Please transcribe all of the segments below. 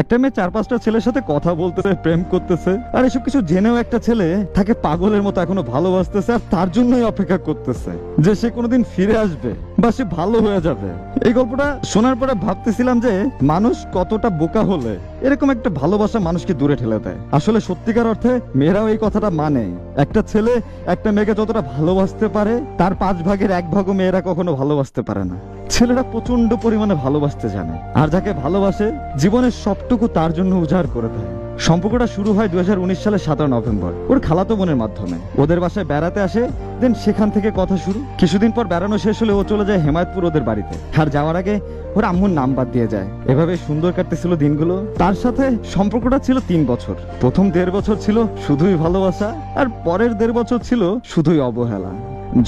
একটা মেয়ে 4-5টা ছেলের সাথে কথা বলতেছে, প্রেম করতেছে, আর এসব কিছু জেনেও একটা ছেলে তাকে পাগলের মতো এখনো ভালোবাসতেছে আর তার জন্যই অপেক্ষা করতেছে যে সে কোনোদিন ফিরে আসবে বা সে ভালো হয়ে যাবে। এই গল্পটা শোনার পরে ভাবতেছিলাম যে মানুষ কতটা বোকা হলে এরকম একটা ভালোবাসা মানুষকে দূরে ঠেলে দেয়। আসলে সত্যিকার অর্থে মেয়েরাও এই কথাটা মানে। একটা ছেলে একটা মেয়েকে যতটা ভালোবাসতে পারে তার 1/5 মেয়েরা কখনো ভালোবাসতে পারে না। ছেলেরা প্রচন্ড পরিমাণে ভালোবাসতে জানে, আর যাকে ভালোবাসে জীবনের সবটুকু তার জন্য উজাড় করে দেয়। সম্পর্কটা শুরু হয় 2019 সালের 7 নভেম্বর ওর খালাতো বোনের মাধ্যমে। ওদের বাসায় বেড়াতে আসে, দেন সেখান থেকে কথা শুরু। কিছুদিন পর বেড়ানো শেষ হলে ও চলে যায় হেমায়তপুর ওদের বাড়িতে, আর যাওয়ার আগে ওর আম্মুর নাম্বার দিয়ে যায়। এভাবে সুন্দর কাটতেছিল দিনগুলো। তার সাথে সম্পর্কটা ছিল 3 বছর। প্রথম 1.5 বছর ছিল শুধুই ভালোবাসা, আর পরের 1.5 বছর ছিল শুধুই অবহেলা।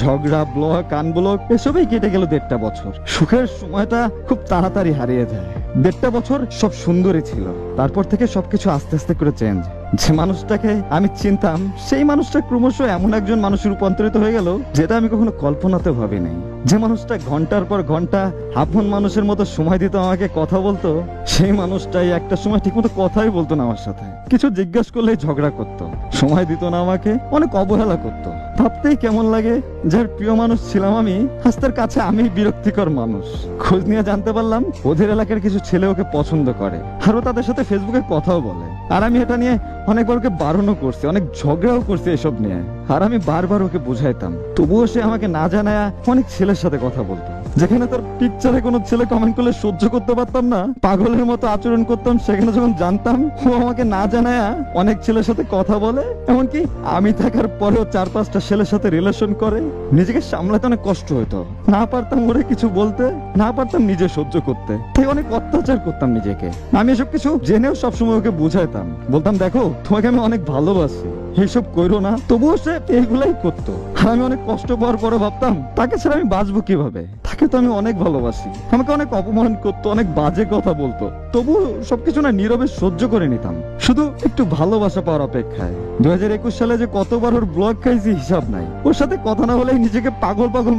ঝগড়া, ব্লক, আনব্লক এসবই কেটে গেল 1.5 বছর। সুখের সময়টা খুব তাড়াতাড়ি হারিয়ে যায়। 1.5 বছর সব সুন্দরই ছিল, তারপর থেকে সবকিছু আস্তে আস্তে করে চেঞ্জ। যে মানুষটাকে আমি চিনতাম সেই মানুষটা ক্রমশ এমন একজন মানুষ রূপান্তরিত হয়ে গেল যেটা আমি কখনো কল্পনাতেও ভাবি নাই। যে মানুষটা ঘন্টার পর ঘন্টা আপন মানুষের মতো সময় দিত, আমাকে কথা বলতো, সেই মানুষটাই একটা সময় ঠিকমতো কথাই বলতো না আমার সাথে। কিছু জিজ্ঞাসা করলেই ঝগড়া করতো, সময় দিত না আমাকে, অনেক অবহেলা করতো। ভাবতেই কেমন লাগে, যার প্রিয় মানুষ ছিলাম আমি, আজ তার কাছে আমি বিরক্তিকর মানুষ। খোঁজ নিয়ে জানতে পারলাম ওদের এলাকার কিছু ছেলে ওকে পছন্দ করে, আর ও তাদের সাথে ফেসবুকে কথাও বলে। আর আমি এটা নিয়ে অনেকবার ওকে বারণও করছি, অনেক ঝগড়াও করছি এসব নিয়ে। আর আমি বারবার ওকে বুঝাইতাম, তবুও সে আমাকে না জানায় অনেক ছেলের সাথে কথা বলতো। যেখানে তার পিকচারে কোনো ছেলে কমেন্ট করলে সহ্য করতে পারতাম না, পাগলের মতো আচরণ করতাম, সেখানে যখন জানতাম ও আমাকে না জানায় অনেক ছেলের সাথে কথা বলে, এমনকি আমি থাকার পরেও 4-5টা ছেলের সাথে রিলেশন করে, নিজেকে সামলাতে অনেক কষ্ট হতো। না পারতাম ওরে কিছু বলতে, না পারতাম নিজে সহ্য করতে, তাই অনেক অত্যাচার করতাম নিজেকে। আমি এসব কিছু জেনেও সবসময় ওকে বুঝাইতাম, বলতাম দেখো তোমাকে আমি অনেক ভালোবাসি, এইসব কইরো না। তবুও সে এইগুলাই করতো। আর আমি অনেক কষ্ট পাওয়ার পরে ভাবতাম তাকে ছাড়া আমি বাঁচবো কিভাবে, তাকে তো আমি অনেক ভালোবাসি। আমাকে অনেক অপমান করতো, অনেক বাজে কথা বলতো, তবু সবকিছু না নীরবে সহ্য করে নিতাম, শুধু একটু ভালোবাসা পাওয়ার অপেক্ষায়। 2021 সালে যে কতবার ওর ব্লগ খাইছি হিসাব নাই। ওর সাথে কথা না হলেই নিজেকে পাগল পাগল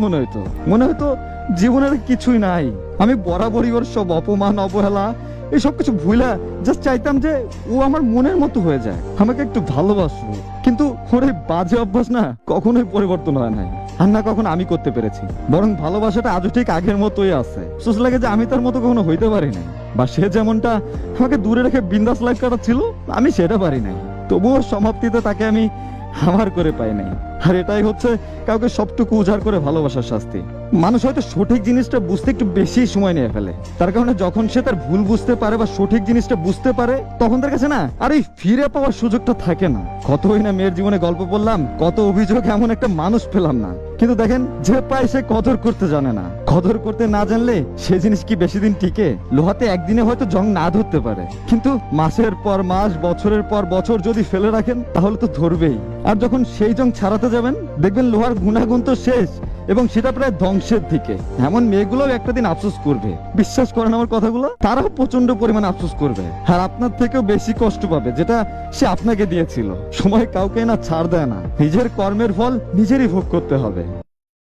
মনে হতো জীবনের কিছুই নাই। আমি বরাবরই ওর সব অপমান, অবহেলা এসব কিছু ভুলা জাস্ট চাইতাম যে ও আমার মনের মতো হয়ে যায়, আমাকে একটু ভালোবাসো। কিন্তু ওর এই বাজে অভ্যাস না কখনোই পরিবর্তন হয় নাই, আর না কখনো আমি করতে পেরেছি। বরং ভালোবাসাটা আজও ঠিক আগের মতোই আছে। সোচ লাগে যে আমি তার মতো কখনো হইতে পারি নাই, বা সে যেমনটা আমাকে দূরে রেখে বিন্দাস লাইফ কাটাচ্ছিল আমি সেটা পারি নাই। তবুও সমাপ্তিতে তাকে আমি আমার করে পাই নাই। আর এটাই হচ্ছে কাউকে সবটুকু উজাড় করে ভালোবাসার শাস্তি। মানুষ হয়তো সঠিক জিনিসটা বুঝতে একটু বেশি সময় নিয়ে ফেলে, তার কারণে যখন সে তার ভুল বুঝতে পারে বা সঠিক জিনিসটা বুঝতে পারে, তখন তার কাছে না আর এই ফিরে পাওয়ার সুযোগটা থাকে না। কতই না মেয়ের জীবনে গল্প বললাম, কত অভিযোগ, এমন একটা মানুষ পেলাম না। কিন্তু দেখেন, যে পায় সে কদর করতে জানে না। কদর করতে না জানলে সে জিনিস কি বেশি দিন টিকে? লোহাতে একদিনে হয়তো জং না ধরতে পারে, কিন্তু মাসের পর মাস, বছরের পর বছর যদি ফেলে রাখেন তাহলে তো ধরবেই। আর যখন সেই জং ছাড়াতে যাবেন, দেখবেন লোহার গুণাগুণ তো শেষ এবং সেটা প্রায় ধ্বংসের দিকে। এমন মেয়েগুলোও একটা দিন আফসোস করবে, বিশ্বাস করেন আমার কথাগুলো, তারাও প্রচন্ড পরিমাণে আফসোস করবে, আর আপনার থেকেও বেশি কষ্ট পাবে যেটা সে আপনাকে দিয়েছিল। সময় কাউকে না ছাড় দেয় না, নিজের কর্মের ফল নিজেরই ভোগ করতে হবে।